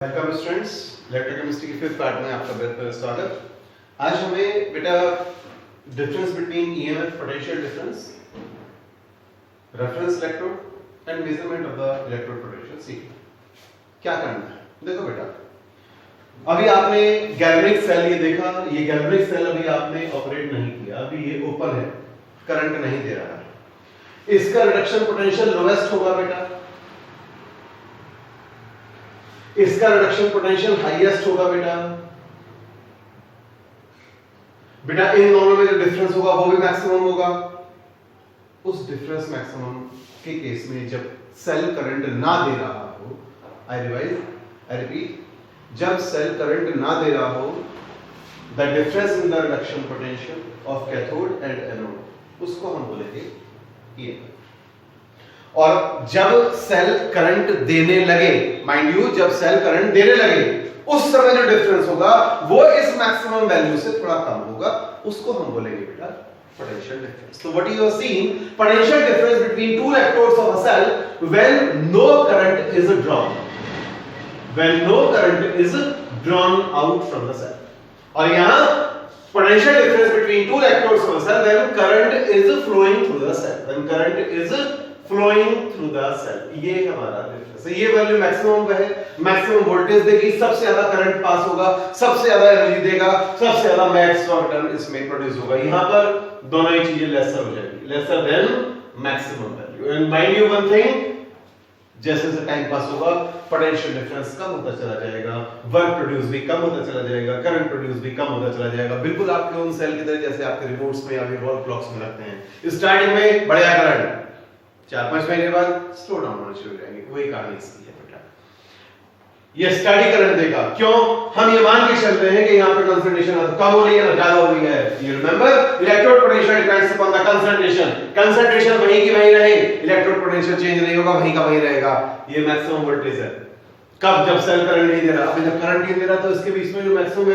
Welcome students, electrochemistry के fifth part में आपका बेहतर स्वागत। आज हमें बेटा difference between EMF potential difference, reference electrode and measurement of the electrode potential सीखना। क्या करना है, देखो बेटा, अभी आपने गैल्वेनिक सेल ये देखा, ये गैल्वेनिक सेल अभी आपने ऑपरेट नहीं किया, अभी ये ओपन है, करंट नहीं दे रहा है। इसका रिडक्शन पोटेंशियल लोएस्ट होगा बेटा, इसका रिडक्शन पोटेंशियल हाईएस्ट होगा बेटा। बेटा इन दोनों में जो डिफरेंस होगा वो भी मैक्सिमम होगा। उस डिफरेंस मैक्सिमम के केस में जब सेल करंट ना दे रहा हो, आई रिपीट, जब सेल करंट ना दे रहा हो, the difference in the reduction potential of cathode and anode, उसको हम बोलेंगे ये। और जब सेल करंट देने लगे, माइंड यू, जब सेल करंट देने लगे उस समय जो डिफरेंस होगा वो इस मैक्सिमम वैल्यू से थोड़ा कम होगा, उसको हम बोलेंगे बेटा पोटेंशियल डिफरेंस। तो what you are seeing, potential difference between two electrodes of a cell when no current is drawn, when no current is drawn out from the cell. और यहां potential difference between two electrodes of a cell when current is flowing through the cell, when current is flowing through the cell, ये हमारा difference है। ये value maximum का है, maximum voltage देगी, सबसे ज्यादा करंट पास होगा, सबसे ज्यादा एनर्जी देगा, सबसे ज्यादा मैक्स टॉर्क टर्न इसमें प्रोड्यूस होगा। यहां पर दोनों ही चीजें लेसर हो जाएगी, lesser than maximum value. And mind you one thing, जैसे जैसे टाइम पास होगा पोटेंशियल डिफरेंस कम होता चला जाएगा, वर्क प्रोड्यूस भी कम होता चला जाएगा, करंट प्रोड्यूस भी कम होता चला जाएगा। बिल्कुल आपके उन सेल की तरह जैसे आपके रिमोट्स में या फिर वॉल क्लॉक्स में लगते हैं। स्टार्टिंग में बढ़िया करंट, 4-5 महीने बाद स्लो डाउन होना शुरू हो जाएंगे। वही कहानी इसकी है बेटा, ये स्टडी करंट देगा। क्यों? हम ये मान के चलते हैं कि यहाँ पे कंसंट्रेशन कम हो रही है ना ज्यादा हो रही है। You remember, electrode potential depends upon the concentration, concentration वहीं की वहीं रहे, इलेक्ट्रोड पोटेंशियल चेंज नहीं होगा, वहीं का वहीं रहेगा। ये मैक्सिमम वोल्टेज है। कब? जब सेल करंट नहीं दे रहा। अभी जब करंट नहीं दे रहा तो इसके बीच में जो मैक्सिमम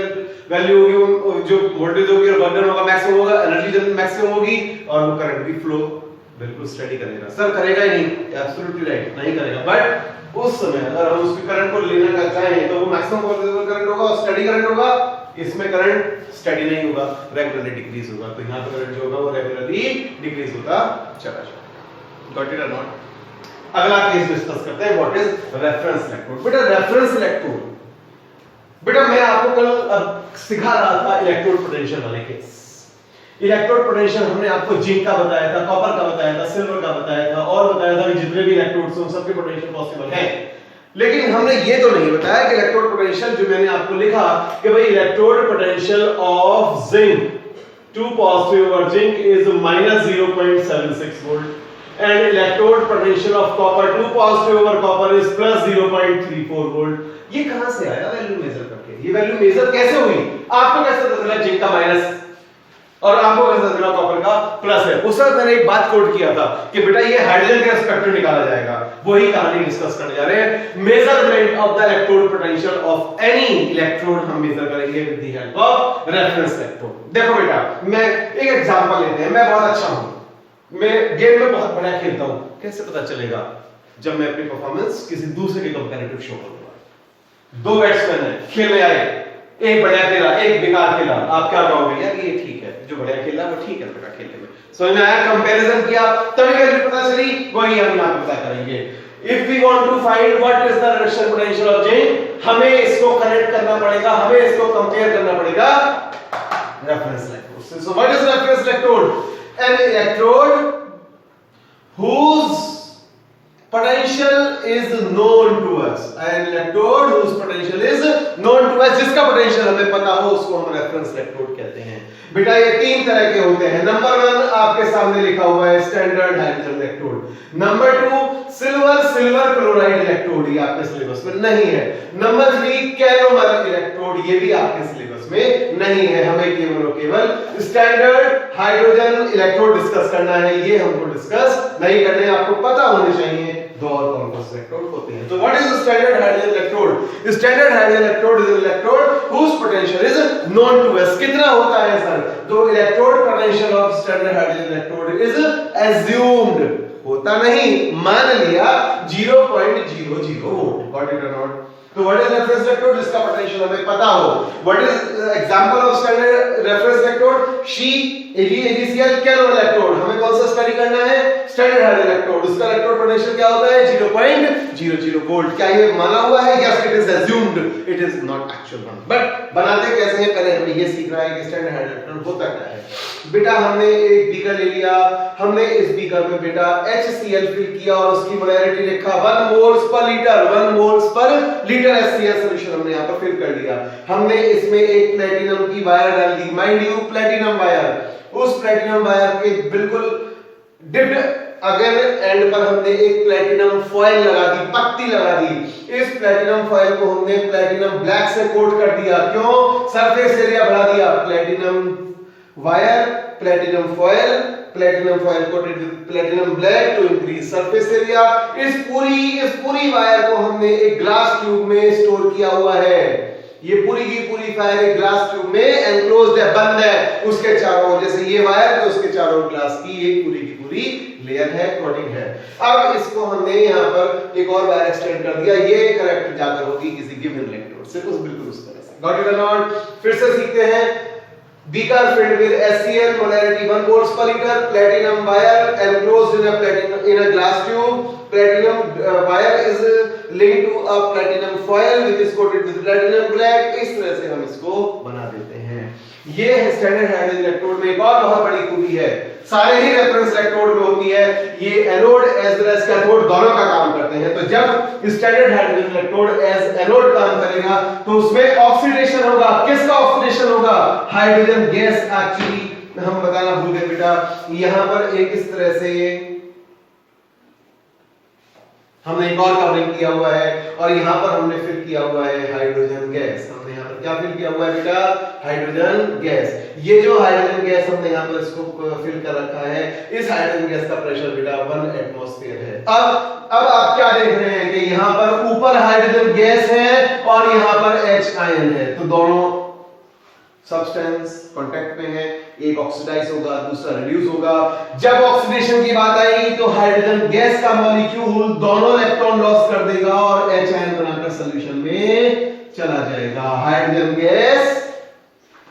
वैल्यू होगी, जो वोल्टेज होगी और बर्नर होगा मैक्सिमम होगा, एनर्जी मैक्सिमम होगी और वो करंट भी फ्लो बिल्कुल स्टडी करेगा। सर करेगा ही नहीं, एब्सोल्युटली राइट, नहीं करेगा। बट उस समय अगर हम उसके करंट को लेना चाहें तो वो मैक्सिमम करंट होगा और स्टडी करंट होगा। इसमें करंट स्टडी नहीं होगा, रेगुलरली डिक्रीज होगा। तो यहां पे करंट जो होगा वो रेगुलरली डिक्रीज होता चला जाएगा। गॉट इट और नॉट? अगला केस डिस्कस करते हैं, व्हाट इज रेफरेंस इलेक्ट्रोड। बेटा रेफरेंस इलेक्ट्रोड, बेटा मैं आपको कल सिखा रहा था इलेक्ट्रोड पोटेंशियल वाले केस। इलेक्ट्रोड पोटेंशियल हमने आपको जिंक का बताया था, कॉपर का बताया था, सिल्वर का बताया था और बताया था कि जितने भी इलेक्ट्रोड्स हैं सबके पोटेंशियल पॉसिबल है। लेकिन हमने ये तो नहीं बताया कि इलेक्ट्रोड पोटेंशियल जो मैंने आपको लिखा कि भाई electrode potential of zinc, 2 positive और zinc is -0.76 volt and electrode potential of copper, 2 positive over copper is +0.34 volt. ये कहां से आया वैल्यू मेजर करके? ये वैल्यू मेजर कैसे हुई? आपको कैसे पता चला जिंक का माइनस और आपको कैसे पता चला कॉपर का प्लस है? उस वक्त मैंने एक बात कोट किया था कि बेटा ये हाइड्रोजन का स्पेक्ट्रम निकाला जाएगा। वही कहानी डिस्कस करने जा रहे हैं। Measurement of the electrode potential of any electrode हम मेजर करेंगे with the help of reference electrode. देखो बेटा, मैं एक एग्जांपल लेते हैं। मैं बहुत अच्छा हूं, मैं गेम में बहुत बढ़िया खेलता हूं। कैसे पता चलेगा? जब मैं अपनी परफॉर्मेंस किसी दूसरे के कंपैरेटिव शो करूंगा। 2 बैट्समैन है, खेलने आए, एक बढ़िया खेला, एक बेकार खेला। आप क्या कहोगे? यार ये ठीक है, जो बढ़िया खेला वो ठीक है बेटा खेलने में। समझ में आया? कंपैरिजन किया तभी वैल्यू पता चली, वही हम यहां पे पता करेंगे। If we want to find what is the reduction potential of zinc, हमें इसको कनेक्ट करना पड़ेगा, हमें इसको कंपेयर करना पड़ेगा रेफरेंस इलेक्ट्रोड से। So what is reference electrode? N electrode whose potential is known to us, an electrode whose potential is known to us, जिसका पोटेंशियल हमें पता हो उसको हम रेफरेंस इलेक्ट्रोड कहते हैं। बेटा ये 3 तरह के होते हैं। नंबर 1 आपके सामने लिखा हुआ है standard hydrogen electrode. Number 2 silver chloride electrode, ये आपके सिलेबस में नहीं है। नंबर 3 कैलोमर इलेक्ट्रोड, ये भी आपके सिलेबस में नहीं है। हमें केवल और केवल स्टैंडर्ड हाइड्रोजन इलेक्ट्रोड डिस्कस करना है, ये हमको डिस्कस नहीं करने। आपको पता होने चाहिए 2 और कौन-कौन से इलेक्ट्रोड होते हैं। तो what is the standard hydrogen electrode? Standard hydrogen electrode is an electrode whose potential is known to us. कितना होता है सर? तो electrode potential of standard hydrogen electrode is assumed, होता नहीं, मान लिया 0.00 वोल्ट। गॉट इट और नॉट? तो व्हाट इज रेफरेंस इलेक्ट्रोड? जिसका पोटेंशियल हमें पता हो। What is example of standard reference electrode? SHE AgCl कैनोड इलेक्ट्रोड। हमें कौन सा स्टडी करना है? Standard hydrogen electrode. उसका इलेक्ट्रोड पोटेंशियल क्या होता है? 0.00 वोल्ट। क्या ये माना हुआ है? Yes, it is assumed, it is not actual one. But बनाते कैसे हैं? पहले हमें ये सीखना है कि स्टैंडर्ड हाइड्रोजन इलेक्ट्रोड होता क्या है। बेटा हमने एक बीकर ले लिया, हमने इस बीकर में बेटा HCl फिल किया और उसकी मोलैरिटी लिखा 1 moles per litre. 1 moles per litre HCl solution हमने यहां पर फिल कर दिया। हमने इसमें एक प्लेटिनम की वायर डाल दी, माइंड यू प्लेटिनम वायर। उस प्लेटिनम वायर के बिल्कुल डिप्ड अगर एंड पर हमने एक प्लेटिनम फॉयल लगा दी, पट्टी लगा दी। इस प्लेटिनम फॉयल को हमने प्लेटिनम ब्लैक से कोट कर दिया। क्यों? सरफेस एरिया बढ़ा दिया। Platinum wire, platinum foil coated with platinum black to increase surface area. इस पूरी वायर को हमने एक ग्लास ट्यूब में स्टोर किया हुआ है। ये पूरी की पूरी वायर एक ग्लास ट्यूब में एनक्लोज्ड है, बंद है। उसके चारों, जैसे ये वायर तो उसके चारों ग्लास की एक पूरी की पूरी लेयर है, कोटिंग है। अब इसको हमने यहाँ पर एक और वायर एक्सटेंड कर दिया। ये करेक्ट जाकर होगी किसी गिवन इलेक्ट्रोड से, बिल्कुल उस तरह से। गॉट इट और नॉट? फिर से सीखते हैं। Beaker filled with HCl, molarity 1 moles per liter, platinum wire enclosed in a glass tube. Platinum wire is linked to a platinum foil which is coated with platinum black. इस तरह से हम इसको बना देते हैं। ये है स्टैंडर्ड हाइड्रोजन इलेक्ट्रोड में एक और बहुत बड़ी खूबी है, सारे ही रेफरेंस इलेक्ट्रोड में होती है। ये anode as well as cathode दोनों का काम करते हैं। तो जब standard hydrogen electrode as anode काम करेगा तो उसमें ऑक्सीडेशन होगा। किसका ऑक्सीडेशन होगा? Hydrogen gas. एक्चुअली हम बताना भूल गए बेटा, यहां पर एक इस तरह से हमने एक और कवरिंग किया हुआ है और यहाँ पर हमने फिल किया हुआ है हाइड्रोजन गैस। हमने यहाँ पर क्या फिल किया हुआ है बेटा? Hydrogen gas. ये जो हाइड्रोजन गैस हमने यहाँ पर इसको फिल कर रखा है, इस हाइड्रोजन गैस का प्रेशर बेटा 1 एटमॉस्फेयर है। अब आप क्या देख रहे हैं कि यहाँ पर ऊपर हाइड्रोजन गैस है और यहाँ पर H आयन है। तो दोनों सब्सटेंस कांटेक्ट में है, एक ऑक्सीडाइज होगा, दूसरा रिड्यूस होगा। जब ऑक्सीडेशन की बात आएगी तो हाइड्रोजन गैस का मॉलिक्यूल दोनों इलेक्ट्रॉन लॉस कर देगा और H आयन बनाकर सॉल्यूशन में चला जाएगा। Hydrogen gas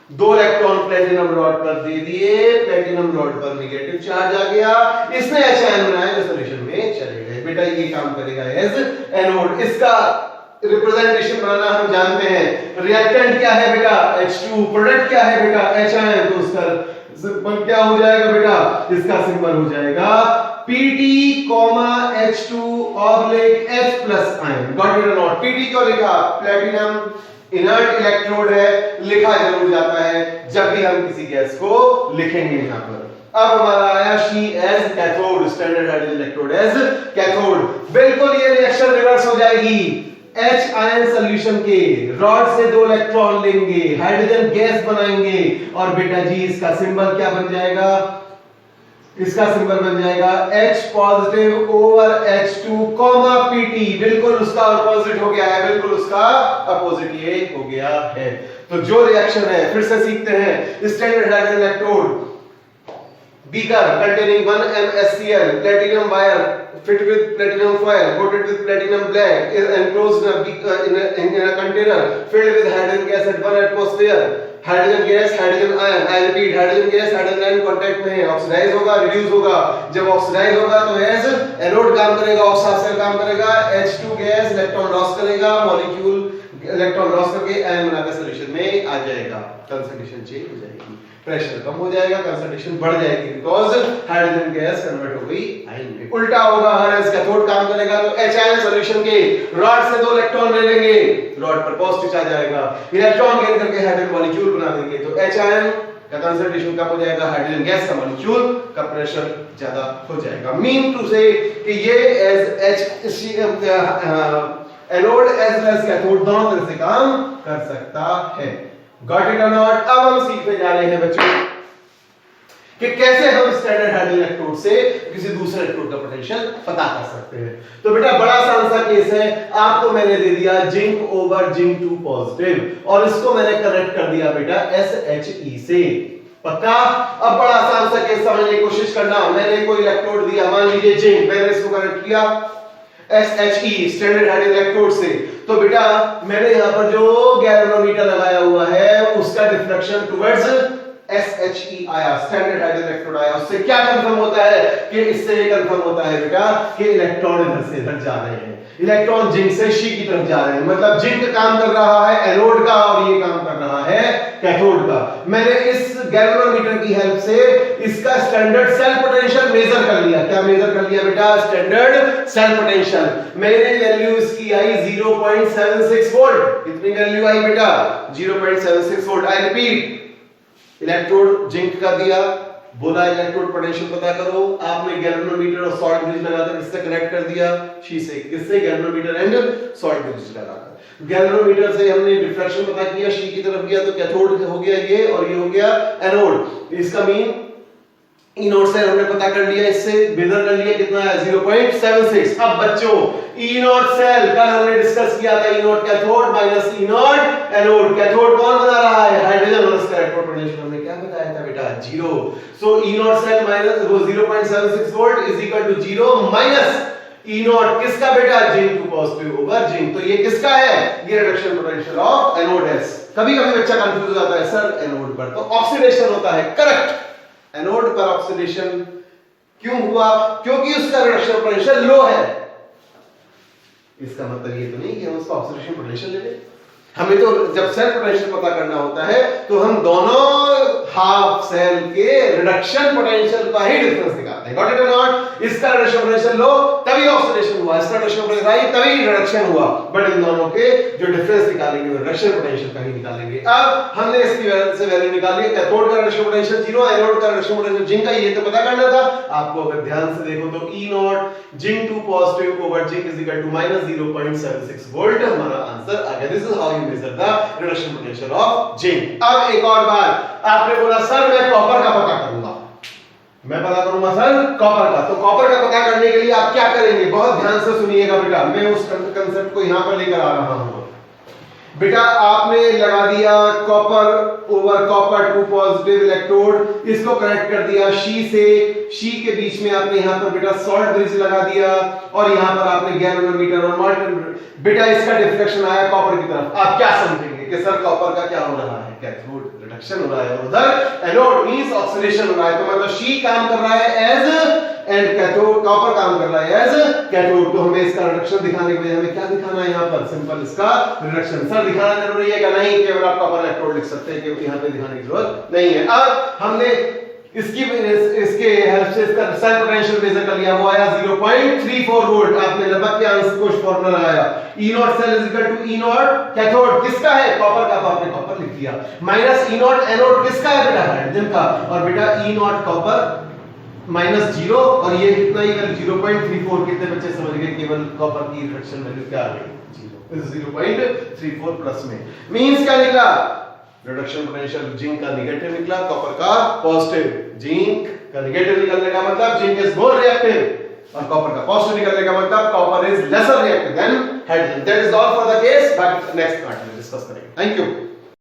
2 electron platinum rod पर दे दिए, प्लेटिनम रॉड पर नेगेटिव चार्ज आ गया, इसने H आयन बनाया जो सॉल्यूशन में चले गए। बेटा ये काम करेगा एज एनोड। इसका रिप्रेजेंटेशन बनाना हम जानते हैं। रिएक्टेंट क्या है बेटा? H2। प्रोडक्ट क्या है बेटा? H ion. तो उसका सिंबल क्या हो जाएगा बेटा? इसका सिंबल हो जाएगा Pt, H2 H plus ion. Got it और नॉट? Pt क्यों लिखा? प्लेटिनम इनर्ट इलेक्ट्रोड है, लिखा जरूर जाता है जब भी हम किसी गैस को लिखेंगे यहाँ पर। अब हमारा आया SHE as cathode, standard hydrogen electrode as cathode. बिल्कुल ये रिएक्शन रिवर्स हो जाएगी। H आयन सॉल्यूशन के रॉड से 2 इलेक्ट्रॉन लेंगे, हाइड्रोजन गैस बनाएंगे और बेटा जी इसका सिंबल क्या बन जाएगा? इसका सिंबल बन जाएगा H positive over H2 Pt। बिल्कुल उसका अपोजिट हो गया है, बिल्कुल उसका अपोजिट ये हो गया है। तो जो रिएक्शन है फिर से सीखते हैं। Standard hydrogen electrode beaker containing 1 mScl, platinum wire fitted with platinum foil, coated with platinum black, is enclosed in a container filled with hydrogen gas at 1 atmosphere. Hydrogen gas, hydrogen ion, I repeat, hydrogen gas hydrogen ion contact में है, oxidise होगा, reduce होगा। जब oxidise होगा तो as anode काम करेगा, oxidise काम करेगा, H2 गैस इलेक्ट्रॉन लॉस करेगा, मॉलिक्यूल इलेक्ट्रॉन लॉस करके आयन बनाकर सॉल्यूशन में आ जाएगा। कंसंट्रेशन चेंज हो जाएगी, प्रेशर कम हो जाएगा, कंसंट्रेशन बढ़ जाएगी बिकॉज़ हाइड्रोजन गैस कन्वर्ट हो गई आयन में। उल्टा होगा, हर कैथोड काम करेगा तो H आयन सॉल्यूशन के रॉड से 2 इलेक्ट्रॉन ले लेंगे, रॉड पर पॉजिटिव चार्ज आएगा, इलेक्ट्रॉन गेन करके हाइड्रोजन मॉलिक्यूल बना देंगे तो H आयन का कंसंट्रेशन कम हो जाएगा, हाइड्रोजन गैस का मॉलिक्यूल का प्रेशर ज्यादा हो जाएगा। मीन टू से कि ये as anode as well as cathode दोनों तरह से काम कर सकता है। गॉट इट और नॉट? अब हम सीखने जा रहे हैं बच्चों कि कैसे हम स्टैंडर्ड हाइड्रोजन इलेक्ट्रोड से किसी दूसरे इलेक्ट्रोड का पोटेंशियल पता कर सकते हैं। तो बेटा बड़ा आसान सा केस है, आपको मैंने दे दिया जिंक ओवर जिंक 2 पॉजिटिव और इसको मैंने कनेक्ट कर दिया बेटा SHE से। पक्का? अब बड़ा आसान सा केस समझने की कोशिश करना। मैंने कोई इलेक्ट्रोड दिया, मान लीजिए जिंक, मैंने इसको कनेक्ट किया SHE स्टैंडर्ड हेड इलेक्ट्रोड से। तो बेटा मैंने यहां पर जो गैल्वेनोमीटर लगाया हुआ है उसका डिफ्लेक्शन टुवर्ड्स SHE आया, स्टैंडर्ड हेड इलेक्ट्रोड आया। उससे क्या कंफर्म होता है कि इससे ये कंफर्म होता है बेटा कि इलेक्ट्रॉन इधर से इधर जा रहे हैं, इलेक्ट्रॉन जिंक से शी की तरफ जा रहे हैं। मतलब जिंक काम कर रहा है एनोड का और ये काम कर रहा है कैथोड का। मैंने इस गैल्वेनोमीटर की हेल्प से इसका स्टैंडर्ड सेल पोटेंशियल मेजर कर लिया। क्या मेजर कर लिया बेटा? Standard cell potential. मैंने वैल्यू इसकी आई 0.76 वोल्ट। कितनी वैल्यू आई बेटा? 0.76 volt. I repeat, electrode zinc का दिया, बोला इलेक्ट्रोड पोटेंशियल पता करो। आपने गैल्वेनोमीटर और सॉल्ट ब्रिज लगाकर किससे कनेक्ट कर दिया? शी से। किससे? गैल्वेनोमीटर एंड सॉल्ट ब्रिज लगाकर। गैल्वेनोमीटर से हमने डिफ्लेक्शन पता किया, शी की तरफ गया तो कैथोड हो गया ये, और ये हो गया एनोड। इसका मीन ई नॉट सेल हमने पता कर लिया, इससे मेजर कर लिया कितना है? 0.76। अब बच्चों ई नॉट सेल कल हमने डिस्कस किया था, E not cathode minus E not anode. Cathode कौन बना रहा है? हाइड्रोजन, और उसका इलेक्ट्रॉन पोटेंशियल हमने क्या बताया था बेटा? 0। So E not cell minus वो 0.76 volt is equal to 0 minus E not किसका बेटा? Zinc two positive over zinc. तो ये किसका है? ये रिडक्शन पोटेंशियल ऑफ एनोड है। कभी-कभी बच्चा कंफ्यूज हो जाता है सर एनोड पर तो ऑक्सीडेशन होता है। करेक्ट, एनोड पर ऑक्सीडेशन क्यों हुआ? क्योंकि उसका रिडक्शन पोटेंशियल लो है। इसका मतलब ये तो नहीं कि हम उसका ऑक्सीडेशन पोटेंशियल ले लें। हमें तो जब सेल पोटेंशियल पता करना होता है तो हम दोनों हाफ सेल के रिडक्शन पोटेंशियल का ही डिफरेंस निकालते हैं। गॉट इट और नॉट? इसका रिडक्शन पोटेंशियल लो तभी ऑक्सीडेशन हुआ, इसका रिडक्शन पोटेंशियल हाई तभी रिडक्शन हुआ। बट इन दोनों के जो डिफरेंस निकालेंगे वो रिडक्शन पोटेंशियल का ही निकालेंगे। अब हमने इसकी वैल्यू से वैल्यू निकाली, कैथोड का रिडक्शन पोटेंशियल 0, एनोड का रिडक्शन पोटेंशियल जिंक का, ये तो पता करना था आपको। अगर ध्यान से देखो तो E not zinc two positive over zinc is equal to minus 0.76 volt हमारा आंसर आ गया। This is how you measure the reduction potential of zinc. अब एक और बात, आपने बोला सर मैं कॉपर का पता करूंगा, मैं पता करूंगा सर कॉपर का। तो कॉपर का पता करने के लिए आप क्या करेंगे? बहुत ध्यान से सुनिएगा बेटा, मैं उस कंसेप्ट को यहां पर लेकर आ रहा हूं। बेटा आपने लगा दिया copper over copper two positive electrode, इसको कनेक्ट कर दिया शी से, शी के बीच में आपने यहां पर बेटा सॉल्ट ब्रिज लगा दिया, और यहां पर आपने गैल्वेनोमीटर और मल्टीमीटर। बेटा इसका डिफ्लेक्शन आया कॉपर की तरफ। आप क्या समझेंगे कि सर कॉपर का क्या हो रहा है? कैथोड रिडक्शन हो रहा है, और उधर एनोड मींस ऑक्सीडेशन हो रहा है। तो मतलब शी काम कर रहा है एज एंड कैथोड, कॉपर काम कर रहा है एज कैथोड। तो हमें इसका रिडक्शन दिखाने के लिए हमें क्या दिखाना है? यहाँ पर सिंपल इसका रिडक्शन। सर दिखाना जरूरी है क्या? नहीं, केवल आप कॉपर इलेक्ट्रोड लिख सकते हैं, क्योंकि यहाँ पे दिखाने की जरूरत नहीं है। अब हमने इसके हेल्प से इसका सेल पोटेंशियल मेजर कर लिया, वो आया 0.34 वोल्ट। आपने लगभग क्या आंसर को फॉर्मूला लगाया, E not cell is equal to E not cathode किसका है? कॉपर का, तो आपने कॉपर लिख दिया, माइनस ई नॉट एनोड किसका है बेटा? हाइड्रोजन का। और बेटा ई नॉट कॉपर माइनस 0, और ये कितना ही 0.34। कितने बच्चे समझ गए केवल कॉपर की रिडक्शन वैल्यू क्या आ गई? 0.34 प्लस में मींस क्या निकला? रिडक्शन पोटेंशियल जिंक का नेगेटिव निकला, कॉपर का पॉजिटिव। जिंक का नेगेटिव निकलने का मतलब जिंक इज मोर रिएक्टिव, और कॉपर का पॉजिटिव निकलने का मतलब copper is lesser reactive than hydrogen. That is all for the case, but next part में डिस्कस करेंगे। Thank you.